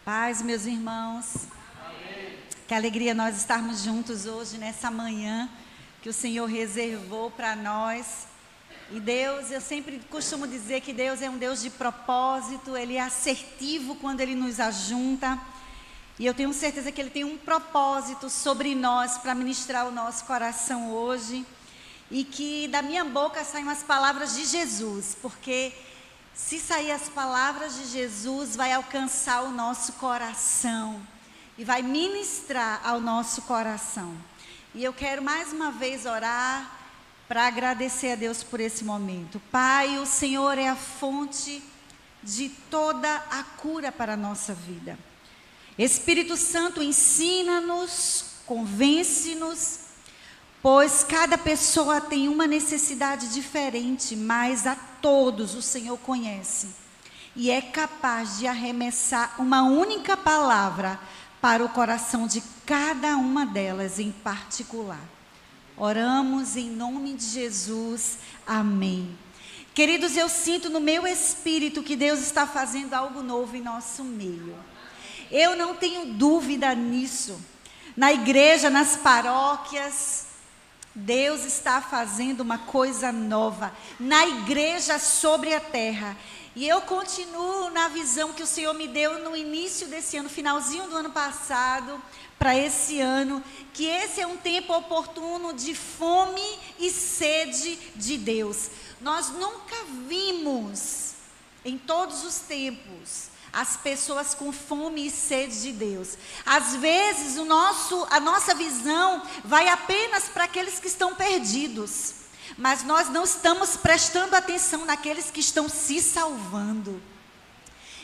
Paz, meus irmãos. Amém. Que alegria nós estarmos juntos hoje, nessa manhã que o Senhor reservou para nós. E Deus, eu sempre costumo dizer que Deus é um Deus de propósito, Ele é assertivo quando Ele nos ajunta. E eu tenho certeza que Ele tem um propósito sobre nós para ministrar o nosso coração hoje. E que da minha boca saiam as palavras de Jesus, porque se sair as palavras de Jesus, vai alcançar o nosso coração e vai ministrar ao nosso coração. E eu quero mais uma vez orar para agradecer a Deus por esse momento. Pai, o Senhor é a fonte de toda a cura para a nossa vida. Espírito Santo, ensina-nos, convence-nos, pois cada pessoa tem uma necessidade diferente, mas a todos o Senhor conhece. E é capaz de arremessar uma única palavra para o coração de cada uma delas em particular. Oramos em nome de Jesus. Amém. Queridos, eu sinto no meu espírito que Deus está fazendo algo novo em nosso meio. Eu não tenho dúvida nisso. Na igreja, nas paróquias, Deus está fazendo uma coisa nova na igreja sobre a terra. E eu continuo na visão que o Senhor me deu no início desse ano, finalzinho do ano passado, para esse ano, que esse é um tempo oportuno de fome e sede de Deus. Nós nunca vimos, em todos os tempos, as pessoas com fome e sede de Deus. Às vezes a nossa visão vai apenas para aqueles que estão perdidos, mas nós não estamos prestando atenção naqueles que estão se salvando.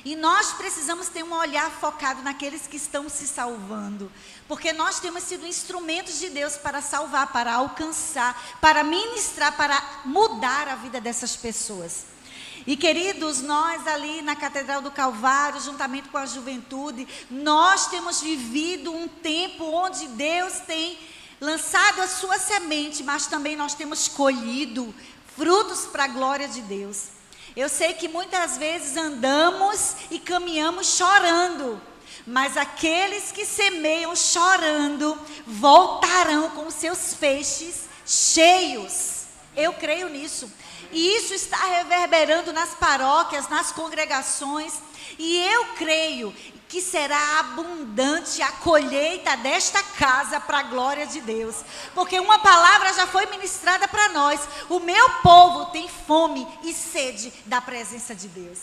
E nós precisamos ter um olhar focado naqueles que estão se salvando, porque nós temos sido instrumentos de Deus para salvar, para alcançar, para ministrar, para mudar a vida dessas pessoas. E queridos, nós ali na Catedral do Calvário, juntamente com a juventude, nós temos vivido um tempo onde Deus tem lançado a sua semente, mas também nós temos colhido frutos para a glória de Deus. Eu sei que muitas vezes andamos e caminhamos chorando, mas aqueles que semeiam chorando voltarão com seus feixes cheios. Eu creio nisso. E isso está reverberando nas paróquias, nas congregações. E eu creio que será abundante a colheita desta casa para a glória de Deus. Porque uma palavra já foi ministrada para nós. O meu povo tem fome e sede da presença de Deus.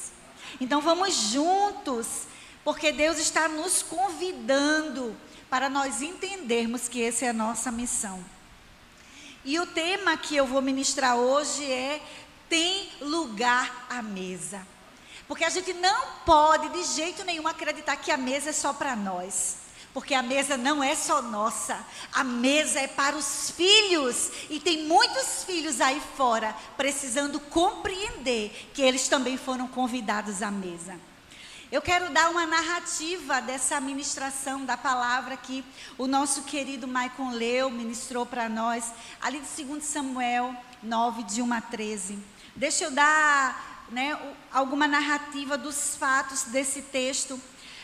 Então vamos juntos, porque Deus está nos convidando para nós entendermos que essa é a nossa missão. E o tema que eu vou ministrar hoje é: tem lugar à mesa. Porque a gente não pode de jeito nenhum acreditar que a mesa é só para nós. Porque a mesa não é só nossa. A mesa é para os filhos. E tem muitos filhos aí fora precisando compreender que eles também foram convidados à mesa. Eu quero dar uma narrativa dessa ministração da palavra que o nosso querido Maicon Leu ministrou para nós, ali de 2 Samuel 9, de 1 a 13. Deixa eu dar alguma narrativa dos fatos desse texto.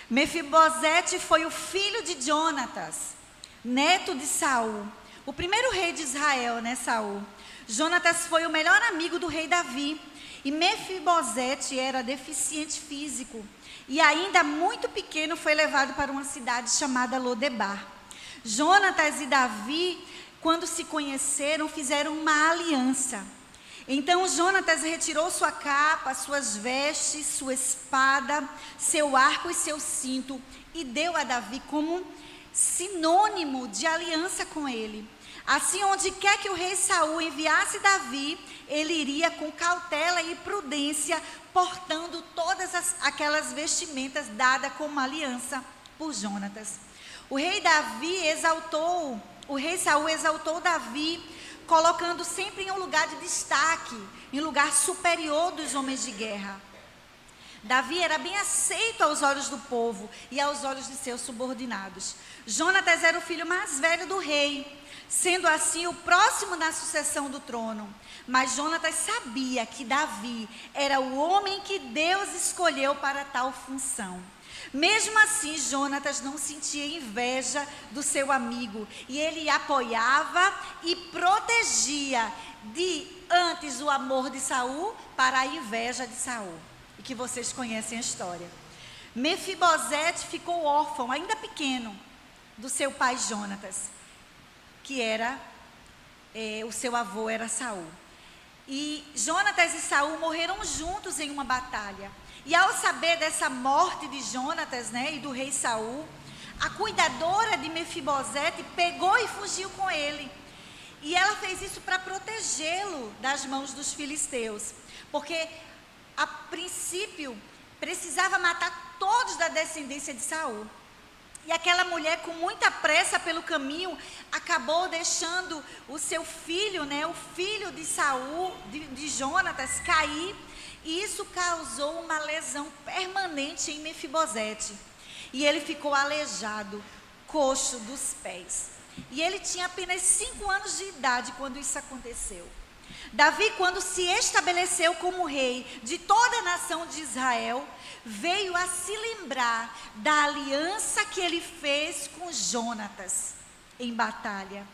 Mefibosete foi o filho de Jonatas, neto de Saul, o primeiro rei de Israel, Saul. Jonatas foi o melhor amigo do rei Davi. E Mefibosete era deficiente físico. E ainda muito pequeno foi levado para uma cidade chamada Lodebar. Jonatas e Davi, quando se conheceram, fizeram uma aliança. Então Jonatas retirou sua capa, suas vestes, sua espada, seu arco e seu cinto e deu a Davi como sinônimo de aliança com ele. Assim, onde quer que o rei Saul enviasse Davi, ele iria com cautela e prudência, portando todas aquelas vestimentas dadas como aliança por Jonatas. O rei Saul exaltou Davi, colocando sempre em um lugar de destaque, em um lugar superior dos homens de guerra. Davi era bem aceito aos olhos do povo e aos olhos de seus subordinados. Jonatas era o filho mais velho do rei. sendo assim o próximo na sucessão do trono. Mas Jonatas sabia que Davi era o homem que Deus escolheu para tal função. Mesmo assim, Jonatas não sentia inveja do seu amigo, e ele apoiava e protegia de antes o amor de Saul para a inveja de Saul, e que vocês conhecem a história. Mefibosete ficou órfão, ainda pequeno, do seu pai Jonatas, que era, o seu avô era Saul. E Jonatas e Saul morreram juntos em uma batalha. E ao saber dessa morte de Jonatas, e do rei Saul, a cuidadora de Mefibosete pegou e fugiu com ele. E ela fez isso para protegê-lo das mãos dos filisteus. Porque, a princípio, precisava matar todos da descendência de Saul. E aquela mulher, com muita pressa pelo caminho, acabou deixando o seu filho, o filho de Saul, de Jonatas, cair. E isso causou uma lesão permanente em Mefibosete. E ele ficou aleijado, coxo dos pés. E ele tinha apenas 5 anos de idade quando isso aconteceu. Davi, quando se estabeleceu como rei de toda a nação de Israel, veio a se lembrar da aliança que ele fez com Jonatas em batalha.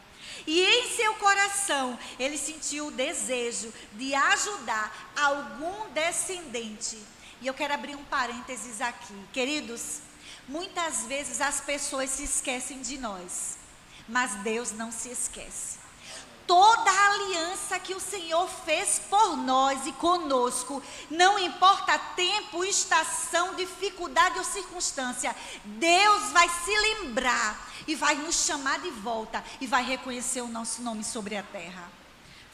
E em seu coração, ele sentiu o desejo de ajudar algum descendente. E eu quero abrir um parênteses aqui. Queridos, muitas vezes as pessoas se esquecem de nós, mas Deus não se esquece. Toda a aliança que o Senhor fez por nós e conosco, não importa tempo, estação, dificuldade ou circunstância, Deus vai se lembrar e vai nos chamar de volta e vai reconhecer o nosso nome sobre a terra.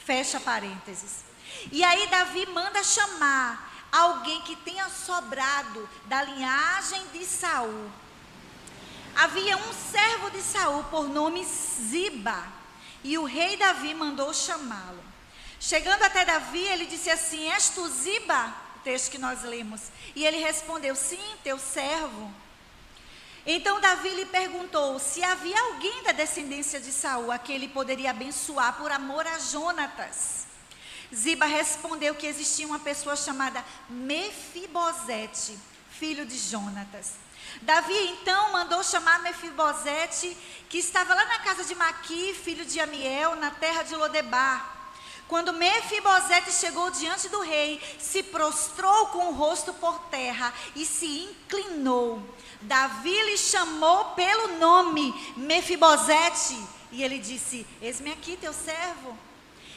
Fecha parênteses. E aí Davi manda chamar alguém que tenha sobrado da linhagem de Saul. Havia um servo de Saul por nome Ziba. E o rei Davi mandou chamá-lo. Chegando até Davi, ele disse assim: és tu Ziba? O texto que nós lemos. E ele respondeu: sim, teu servo. Então Davi lhe perguntou se havia alguém da descendência de Saul a quem ele poderia abençoar por amor a Jonatas. Ziba respondeu que existia uma pessoa chamada Mefibosete, filho de Jonatas. Davi então mandou chamar Mefibosete, que estava lá na casa de Maqui, filho de Amiel, na terra de Lodebar. Quando Mefibosete chegou diante do rei, se prostrou com o rosto por terra e se inclinou. Davi lhe chamou pelo nome: Mefibosete, e ele disse: eis-me aqui, teu servo.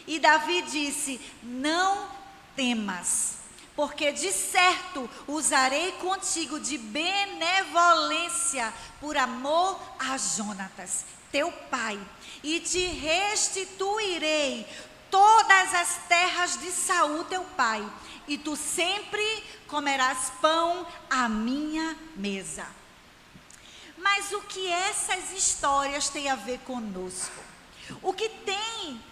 E Davi disse: não temas, porque de certo usarei contigo de benevolência por amor a Jonatas, teu pai, e te restituirei todas as terras de Saul, teu pai, e tu sempre comerás pão à minha mesa. Mas o que essas histórias têm a ver conosco? O que tem,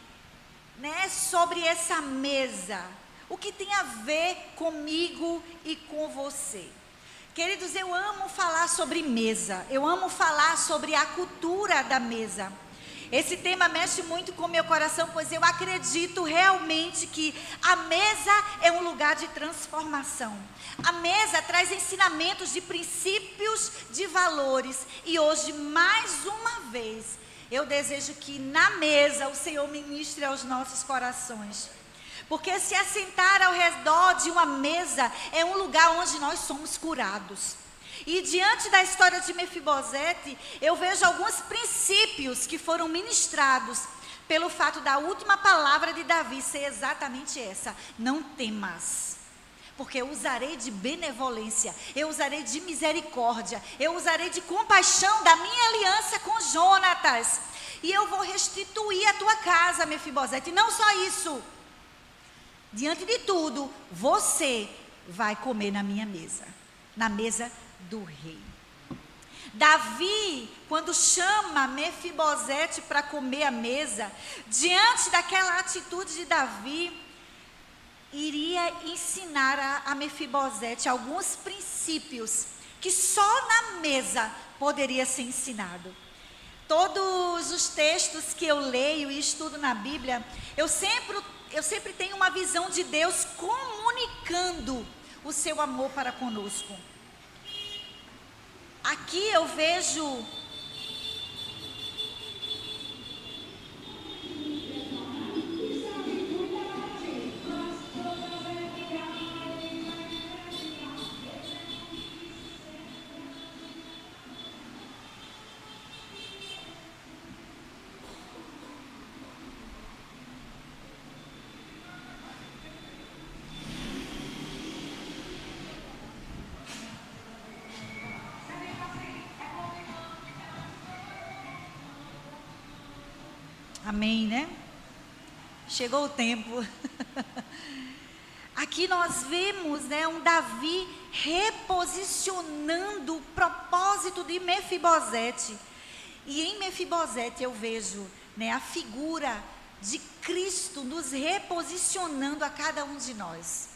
sobre essa mesa? O que tem a ver comigo e com você? Queridos, eu amo falar sobre mesa. Eu amo falar sobre a cultura da mesa. Esse tema mexe muito com o meu coração, pois eu acredito realmente que a mesa é um lugar de transformação. A mesa traz ensinamentos de princípios, de valores. E hoje, mais uma vez, eu desejo que na mesa o Senhor ministre aos nossos corações. Porque se assentar ao redor de uma mesa é um lugar onde nós somos curados. E diante da história de Mefibosete, eu vejo alguns princípios que foram ministrados pelo fato da última palavra de Davi ser exatamente essa: não temas, porque eu usarei de benevolência, eu usarei de misericórdia, eu usarei de compaixão da minha aliança com Jonatas, e eu vou restituir a tua casa, Mefibosete. E não só isso, diante de tudo, você vai comer na minha mesa, na mesa do rei. Davi, quando chama Mefibosete para comer à mesa, diante daquela atitude de Davi, iria ensinar a Mefibosete alguns princípios que só na mesa poderia ser ensinado. Todos os textos que eu leio e estudo na Bíblia, eu sempre tenho uma visão de Deus comunicando o seu amor para conosco. Aqui eu vejo amém, né? Chegou o tempo. Aqui nós vemos, né, um Davi reposicionando o propósito de Mefibosete. E em Mefibosete eu vejo, né, a figura de Cristo nos reposicionando a cada um de nós.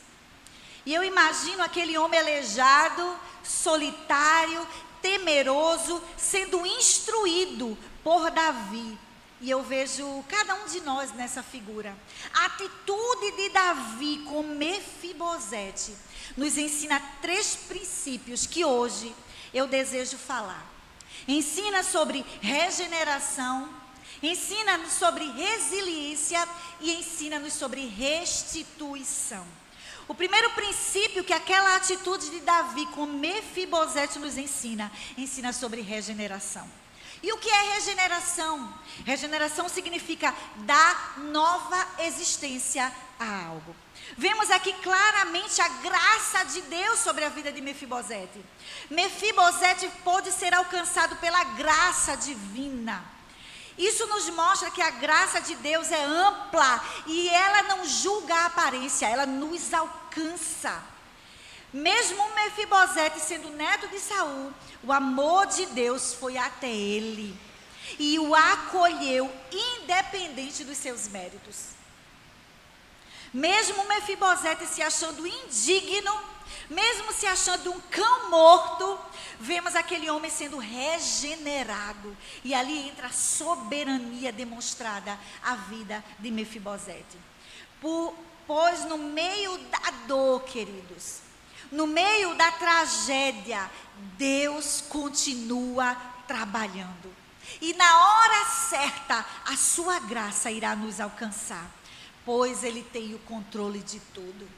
E eu imagino aquele homem aleijado, solitário, temeroso, sendo instruído por Davi. E eu vejo cada um de nós nessa figura. A atitude de Davi com Mefibosete nos ensina 3 princípios que hoje eu desejo falar. Ensina sobre regeneração, ensina-nos sobre resiliência e ensina-nos sobre restituição. O primeiro princípio que aquela atitude de Davi com Mefibosete nos ensina sobre regeneração. E o que é regeneração? Regeneração significa dar nova existência a algo. Vemos aqui claramente a graça de Deus sobre a vida de Mefibosete. Mefibosete pôde ser alcançado pela graça divina. Isso nos mostra que a graça de Deus é ampla e ela não julga a aparência, ela nos alcança. Mesmo Mefibosete sendo neto de Saul, o amor de Deus foi até ele e o acolheu independente dos seus méritos. Mesmo Mefibosete se achando indigno, mesmo se achando um cão morto, vemos aquele homem sendo regenerado. E ali entra a soberania demonstrada à vida de Mefibosete. Pois no meio da dor, queridos, no meio da tragédia, Deus continua trabalhando. E na hora certa, a sua graça irá nos alcançar, pois Ele tem o controle de tudo.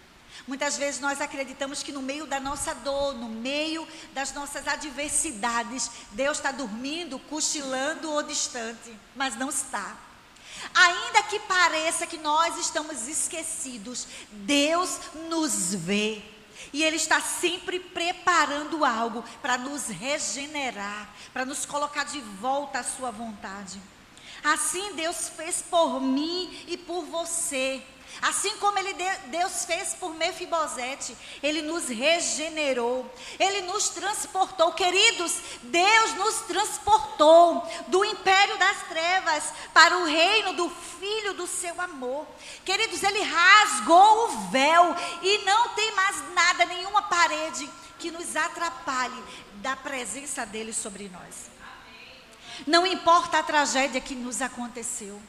Muitas vezes nós acreditamos que no meio da nossa dor, no meio das nossas adversidades, Deus está dormindo, cochilando ou distante, mas não está. Ainda que pareça que nós estamos esquecidos, Deus nos vê. E Ele está sempre preparando algo para nos regenerar, para nos colocar de volta à sua vontade. Assim Deus fez por mim e por você. Assim como Deus fez por Mefibosete, Ele nos regenerou, Ele nos transportou. Queridos, Deus nos transportou do império das trevas para o reino do Filho do seu amor. Queridos, Ele rasgou o véu e não tem mais nada, nenhuma parede que nos atrapalhe da presença dEle sobre nós. Não importa a tragédia que nos aconteceu.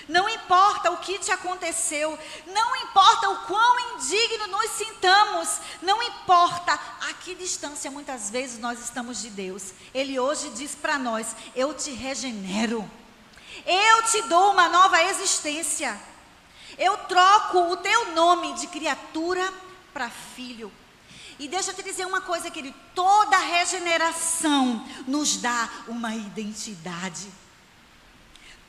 Não importa o que te aconteceu, não importa o quão indigno nos sintamos, não importa a que distância muitas vezes nós estamos de Deus. Ele hoje diz para nós: eu te regenero, eu te dou uma nova existência, eu troco o teu nome de criatura para filho. E deixa eu te dizer uma coisa, querido, toda regeneração nos dá uma identidade.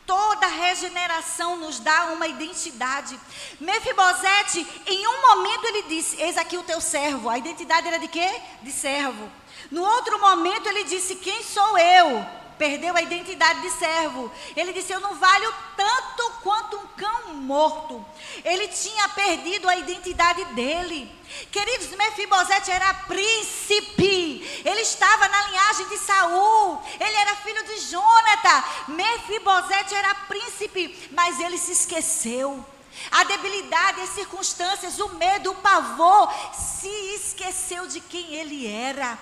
Toda regeneração nos dá uma identidade. Mefibosete, em um momento ele disse: eis aqui o teu servo. A identidade era de quê? De servo. No outro momento ele disse: quem sou eu? Perdeu a identidade de servo. Ele disse: eu não valho tanto quanto um cão morto. Ele tinha perdido a identidade dele. Queridos, Mefibosete era príncipe. Ele estava na linhagem de Saul. Ele era filho de Jonatã. Mefibosete era príncipe, mas ele se esqueceu. A debilidade, as circunstâncias, o medo, o pavor, se esqueceu de quem ele era.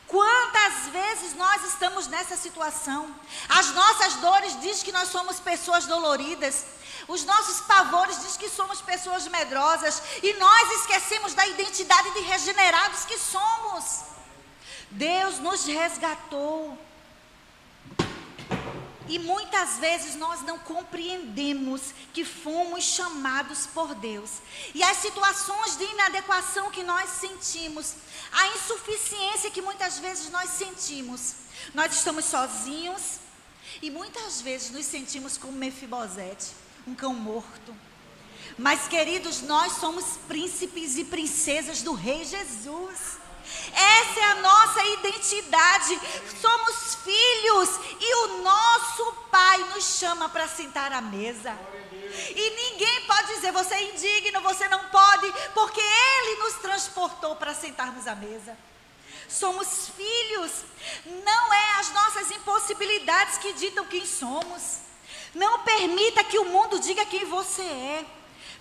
Quantas vezes nós estamos nessa situação. As nossas dores dizem que nós somos pessoas doloridas. Os nossos pavores dizem que somos pessoas medrosas. E nós esquecemos da identidade de regenerados que somos. Deus nos resgatou. E muitas vezes nós não compreendemos que fomos chamados por Deus. E as situações de inadequação que nós sentimos, a insuficiência que muitas vezes nós sentimos, nós estamos sozinhos e muitas vezes nos sentimos como Mefibosete, um cão morto. Mas, queridos, nós somos príncipes e princesas do Rei Jesus. Essa é a nossa identidade. Somos filhos e o nosso Pai nos chama para sentar à mesa. E ninguém pode dizer, você é indigno, você não pode, porque Ele nos transportou para sentarmos à mesa. Somos filhos. Não é as nossas impossibilidades que ditam quem somos. Não permita que o mundo diga quem você é,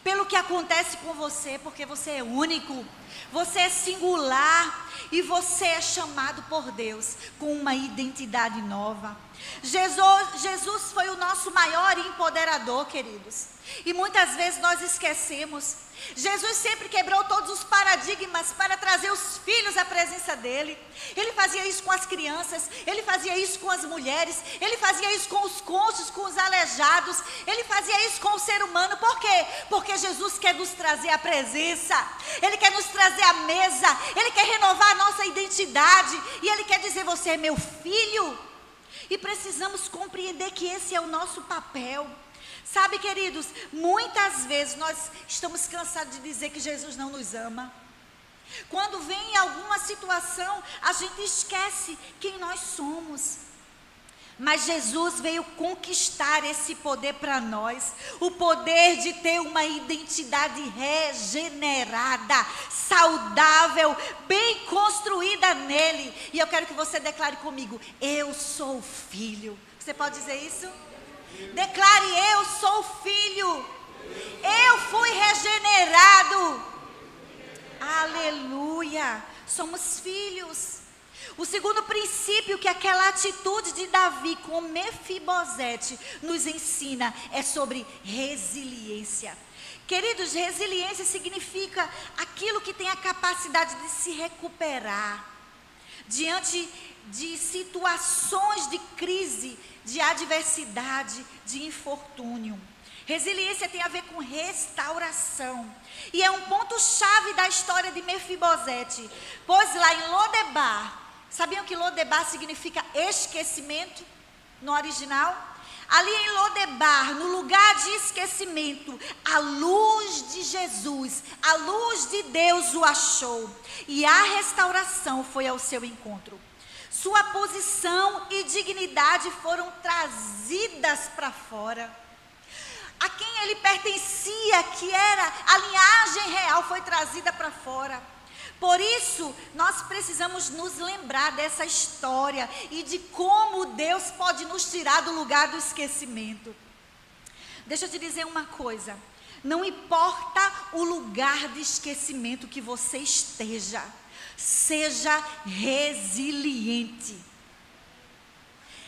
pelo que acontece com você, porque você é único, você é singular e você é chamado por Deus com uma identidade nova. Jesus foi o nosso maior empoderador, queridos, e muitas vezes nós esquecemos. Jesus sempre quebrou todos os paradigmas para trazer os filhos à presença dele. Ele fazia isso com as crianças, ele fazia isso com as mulheres, ele fazia isso com os coxos, com os aleijados, ele fazia isso com o ser humano. Por quê? Porque Jesus quer nos trazer a presença, ele quer nos trazer a mesa, ele quer renovar a nossa identidade, e ele quer dizer, você é meu filho. E precisamos compreender que esse é o nosso papel. Sabe, queridos, muitas vezes nós estamos cansados de dizer que Jesus não nos ama. Quando vem alguma situação, a gente esquece quem nós somos. Mas Jesus veio conquistar esse poder para nós. O poder de ter uma identidade regenerada, saudável, bem construída nele. E eu quero que você declare comigo, eu sou filho. Você pode dizer isso? Declare, eu sou filho, eu fui regenerado, aleluia, somos filhos. O segundo princípio que aquela atitude de Davi com Mefibosete nos ensina é sobre resiliência. Queridos, resiliência significa aquilo que tem a capacidade de se recuperar diante de situações de crise, de adversidade, de infortúnio. Resiliência tem a ver com restauração. E é um ponto-chave da história de Mefibosete. Pois lá em Lodebar, sabiam que Lodebar significa esquecimento no original? Ali em Lodebar, no lugar de esquecimento, a luz de Jesus, a luz de Deus o achou. E a restauração foi ao seu encontro. Sua posição e dignidade foram trazidas para fora. A quem ele pertencia, que era a linhagem real, foi trazida para fora. Por isso, nós precisamos nos lembrar dessa história e de como Deus pode nos tirar do lugar do esquecimento. Deixa eu te dizer uma coisa. Não importa o lugar de esquecimento que você esteja, seja resiliente.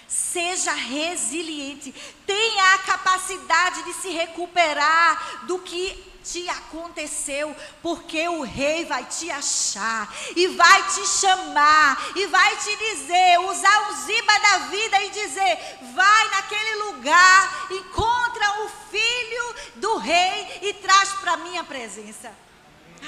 Seja resiliente. Tenha a capacidade de se recuperar do que te aconteceu, porque o rei vai te achar e vai te chamar e vai te dizer, usar o Ziba da vida e dizer, vai naquele lugar, encontra o filho do rei e traz para a minha presença.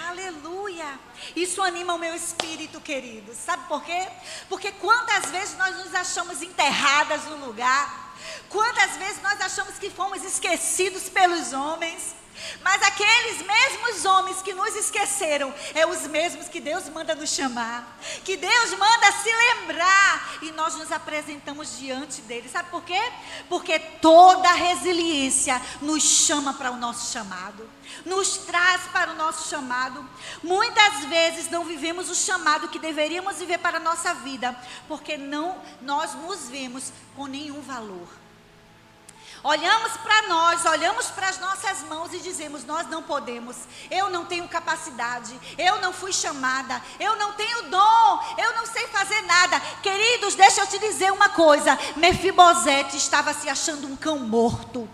Aleluia, isso anima o meu espírito, querido. Sabe por quê? Porque quantas vezes nós nos achamos enterradas no lugar, quantas vezes nós achamos que fomos esquecidos pelos homens, mas aqueles mesmos homens que nos esqueceram, é os mesmos que Deus manda nos chamar, que Deus manda se lembrar, e nós nos apresentamos diante dele. Sabe por quê? Porque toda a resiliência nos chama para o nosso chamado, nos traz para o nosso chamado. Muitas vezes não vivemos o chamado que deveríamos viver para a nossa vida, porque nós nos vemos com nenhum valor. Olhamos para nós, olhamos para as nossas mãos e dizemos: nós não podemos, eu não tenho capacidade, eu não fui chamada, eu não tenho dom, eu não sei fazer nada. Queridos, deixa eu te dizer uma coisa: Mefibosete estava se achando um cão morto.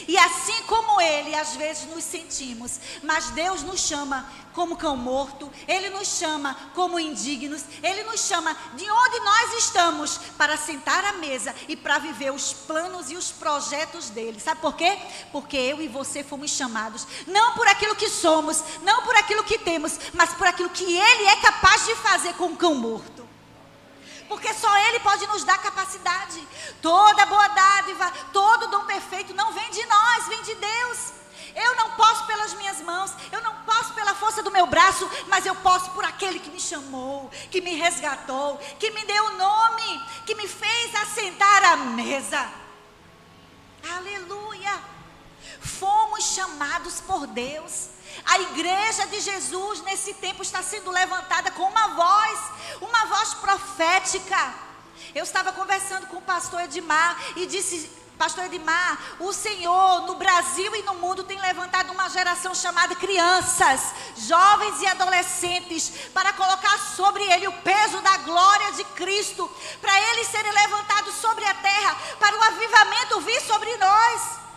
E assim como ele, às vezes nos sentimos, mas Deus nos chama como cão morto, Ele nos chama como indignos, Ele nos chama de onde nós estamos para sentar à mesa e para viver os planos e os projetos dEle. Sabe por quê? Porque eu e você fomos chamados, não por aquilo que somos, não por aquilo que temos, mas por aquilo que Ele é capaz de fazer com o cão morto. Porque só Ele pode nos dar capacidade. Toda boa dádiva, todo dom perfeito não vem de nós, vem de Deus. Eu não posso pelas minhas mãos, eu não posso pela força do meu braço, mas eu posso por aquele que me chamou, que me resgatou, que me deu o nome, que me fez assentar à mesa. Aleluia! Fomos chamados por Deus. A igreja de Jesus nesse tempo está sendo levantada com uma voz profética. Eu estava conversando com o pastor Edmar e disse: pastor Edmar, o Senhor no Brasil e no mundo tem levantado uma geração chamada crianças, jovens e adolescentes, para colocar sobre ele o peso da glória de Cristo, para eles serem levantados sobre a terra, para o avivamento vir sobre nós.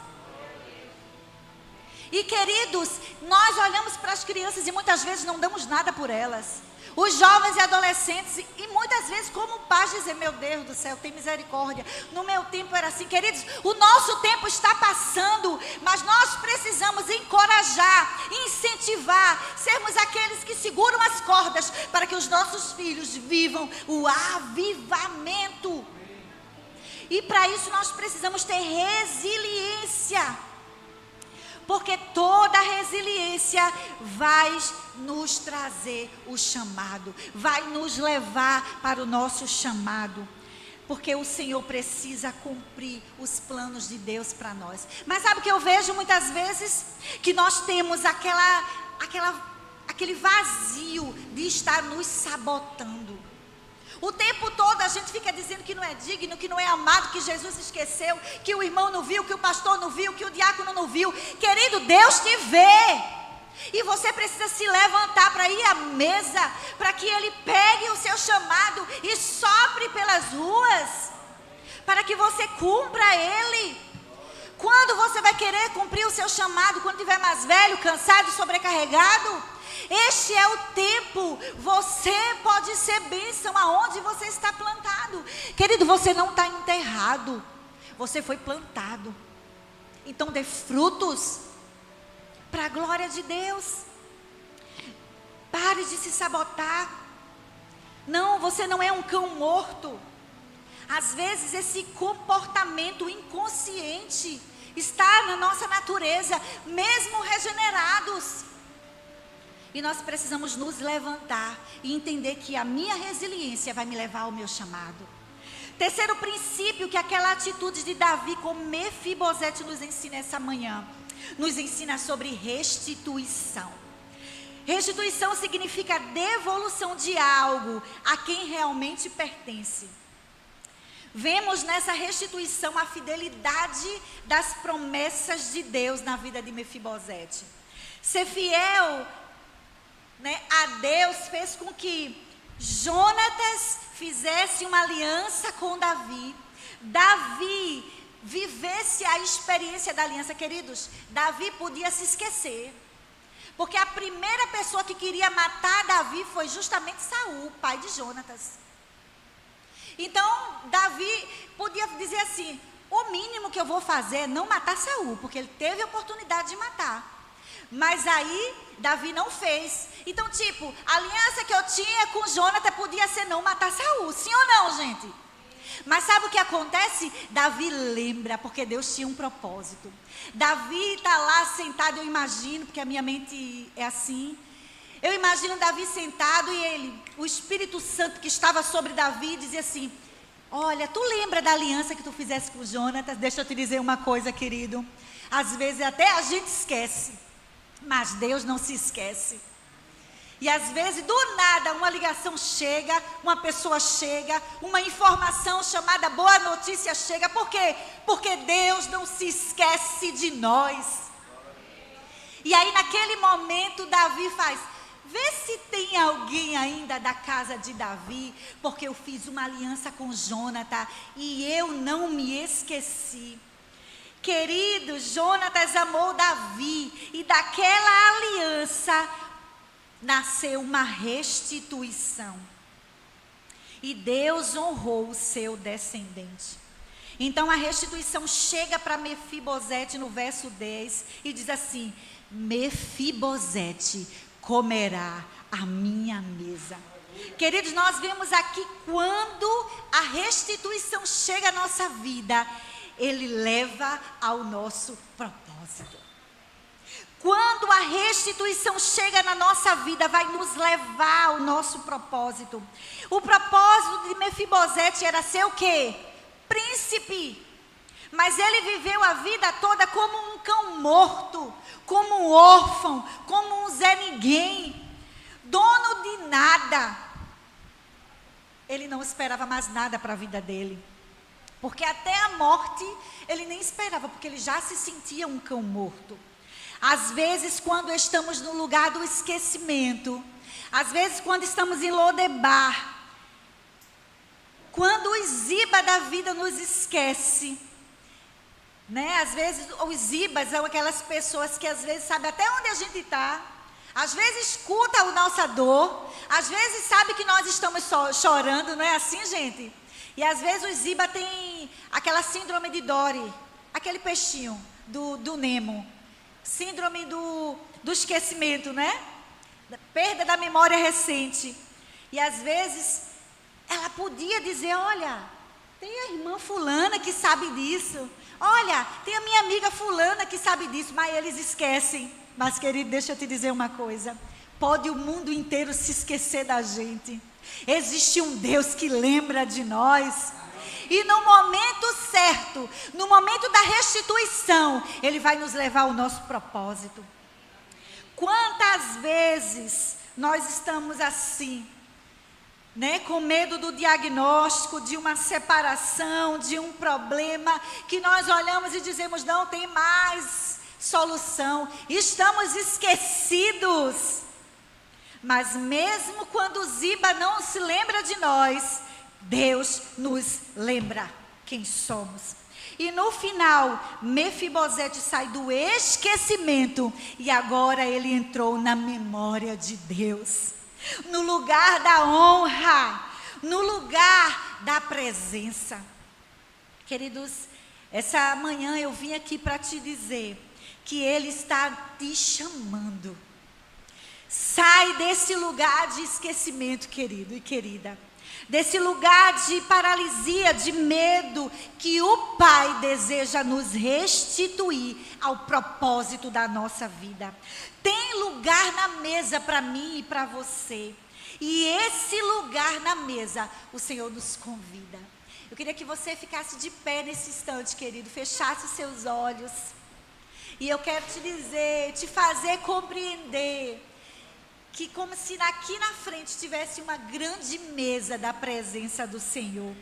E queridos, nós olhamos para as crianças e muitas vezes não damos nada por elas. Os jovens e adolescentes, e muitas vezes como pais dizem: meu Deus do céu, tem misericórdia, no meu tempo era assim. Queridos, o nosso tempo está passando, mas nós precisamos encorajar, incentivar, sermos aqueles que seguram as cordas, para que os nossos filhos vivam o avivamento. E para isso nós precisamos ter resiliência. Porque toda resiliência vai nos trazer o chamado, vai nos levar para o nosso chamado. Porque o Senhor precisa cumprir os planos de Deus para nós. Mas sabe o que eu vejo muitas vezes? Que nós temos aquele vazio de estar nos sabotando. O tempo todo a gente fica dizendo que não é digno, que não é amado, que Jesus esqueceu, que o irmão não viu, que o pastor não viu, que o diácono não viu. Querido, Deus te vê. E você precisa se levantar para ir à mesa, para que Ele pegue o seu chamado e sopre pelas ruas, para que você cumpra ele. Quando você vai querer cumprir o seu chamado? Quando estiver mais velho, cansado, sobrecarregado? Este é o tempo. Você pode ser bênção aonde você está plantado. Querido, você não está enterrado, você foi plantado. Então dê frutos para a glória de Deus. Pare de se sabotar. Não, você não é um cão morto. Às vezes esse comportamento inconsciente está na nossa natureza, mesmo regenerados. E nós precisamos nos levantar e entender que a minha resiliência vai me levar ao meu chamado. Terceiro princípio que aquela atitude de Davi com Mefibosete nos ensina essa manhã. Nos ensina sobre restituição. Restituição significa devolução de algo a quem realmente pertence. Vemos nessa restituição a fidelidade das promessas de Deus na vida de Mefibosete. Ser fiel, a Deus fez com que Jonatas fizesse uma aliança com Davi. Davi vivesse a experiência da aliança. Queridos, Davi podia se esquecer, porque a primeira pessoa que queria matar Davi foi justamente Saul, pai de Jonatas. Então Davi podia dizer assim: o mínimo que eu vou fazer é não matar Saul, porque ele teve a oportunidade de matar. Mas aí Davi não fez. Então, a aliança que eu tinha com Jonatas podia ser não matar Saul. Sim ou não, gente? Mas sabe o que acontece? Davi lembra, porque Deus tinha um propósito. Davi está lá sentado, eu imagino, porque a minha mente é assim. Eu imagino Davi sentado e o Espírito Santo que estava sobre Davi dizia assim: olha, tu lembra da aliança que tu fizesse com Jonatas? Deixa eu te dizer uma coisa, querido. Às vezes até a gente esquece, mas Deus não se esquece. E às vezes, do nada, uma ligação chega, uma pessoa chega, uma informação chamada boa notícia chega. Por quê? Porque Deus não se esquece de nós. E aí, naquele momento, Davi faz: vê se tem alguém ainda da casa de Davi, porque eu fiz uma aliança com Jônatas e eu não me esqueci. Querido, Jônatas amou Davi e daquela aliança nasceu uma restituição. E Deus honrou o seu descendente. Então a restituição chega para Mefibosete no verso 10 e diz assim: Mefibosete comerá a minha mesa. Queridos, nós vemos aqui quando a restituição chega à nossa vida, ele leva ao nosso propósito. Quando a restituição chega na nossa vida, vai nos levar ao nosso propósito. O propósito de Mefibosete era ser o quê? Príncipe. Mas ele viveu a vida toda como um cão morto, como um órfão, como um Zé Ninguém, dono de nada. Ele não esperava mais nada para a vida dele. Porque até a morte ele nem esperava, porque ele já se sentia um cão morto. Às vezes, quando estamos no lugar do esquecimento, às vezes, quando estamos em Lodebar, quando o Ziba da vida nos esquece, né? Às vezes, os Zibas são aquelas pessoas que às vezes sabem até onde a gente está, às vezes escuta a nossa dor, às vezes sabe que nós estamos chorando, não é assim, gente? E às vezes o Ziba tem aquela síndrome de Dory, aquele peixinho do Nemo. Síndrome do esquecimento, né? Perda da memória recente. E às vezes, ela podia dizer: olha, tem a irmã fulana que sabe disso. Olha, tem a minha amiga fulana que sabe disso. Mas eles esquecem. Mas, querido, deixa eu te dizer uma coisa. Pode o mundo inteiro se esquecer da gente. Existe um Deus que lembra de nós. E no momento certo, no momento da restituição, Ele vai nos levar ao nosso propósito. Quantas vezes nós estamos assim, né, com medo do diagnóstico, de uma separação, de um problema, que nós olhamos e dizemos: não tem mais solução, estamos esquecidos. Mas mesmo quando Ziba não se lembra de nós, Deus nos lembra quem somos. E no final, Mefibosete sai do esquecimento e agora ele entrou na memória de Deus. No lugar da honra, no lugar da presença. Queridos, essa manhã eu vim aqui para te dizer que Ele está te chamando. Sai desse lugar de esquecimento, querido e querida. Desse lugar de paralisia, de medo, que o Pai deseja nos restituir ao propósito da nossa vida. Tem lugar na mesa para mim e para você. E esse lugar na mesa, o Senhor nos convida. Eu queria que você ficasse de pé nesse instante, querido, fechasse os seus olhos. E eu quero te dizer, te fazer compreender que como se aqui na frente tivesse uma grande mesa da presença do Senhor.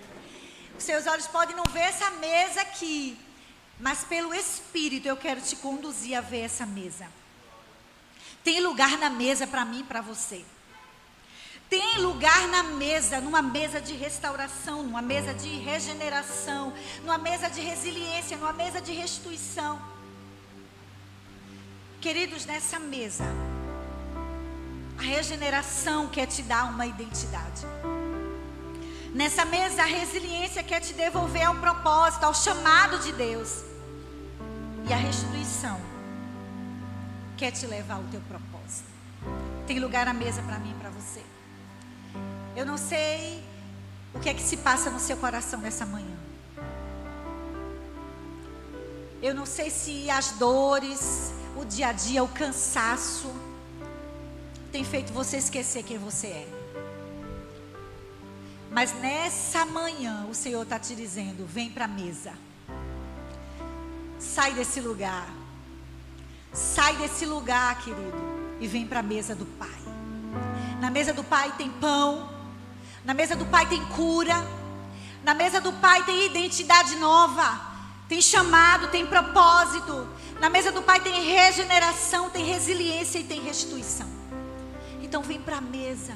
Os seus olhos podem não ver essa mesa aqui, mas pelo Espírito eu quero te conduzir a ver essa mesa. Tem lugar na mesa para mim e para você. Tem lugar na mesa, numa mesa de restauração, numa mesa de regeneração, numa mesa de resiliência, numa mesa de restituição. Queridos, nessa mesa, a regeneração quer te dar uma identidade. Nessa mesa, a resiliência quer te devolver ao propósito, ao chamado de Deus. E a restituição quer te levar ao teu propósito. Tem lugar na mesa para mim e para você. Eu não sei o que é que se passa no seu coração nessa manhã. Eu não sei se as dores, o dia a dia, o cansaço tem feito você esquecer quem você é. Mas nessa manhã o Senhor está te dizendo: vem para a mesa. Sai desse lugar. Sai desse lugar, querido, e vem para a mesa do Pai. Na mesa do Pai tem pão. Na mesa do Pai tem cura. Na mesa do Pai tem identidade nova. Tem chamado, tem propósito. Na mesa do Pai tem regeneração, tem resiliência e tem restituição. Então vem para a mesa.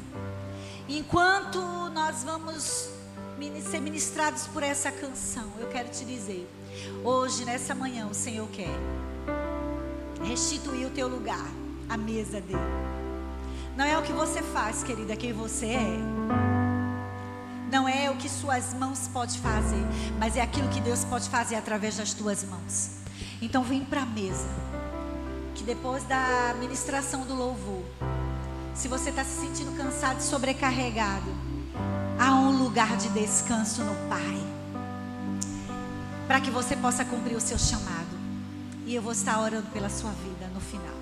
Enquanto nós vamos ser ministrados por essa canção, eu quero te dizer, hoje, nessa manhã, o Senhor quer restituir o teu lugar, a mesa dele. Não é o que você faz, querida, quem você é. Não é o que suas mãos podem fazer, mas é aquilo que Deus pode fazer através das tuas mãos. Então vem para a mesa, que depois da ministração do louvor, se você está se sentindo cansado e sobrecarregado, há um lugar de descanso no Pai, para que você possa cumprir o seu chamado. E eu vou estar orando pela sua vida no final.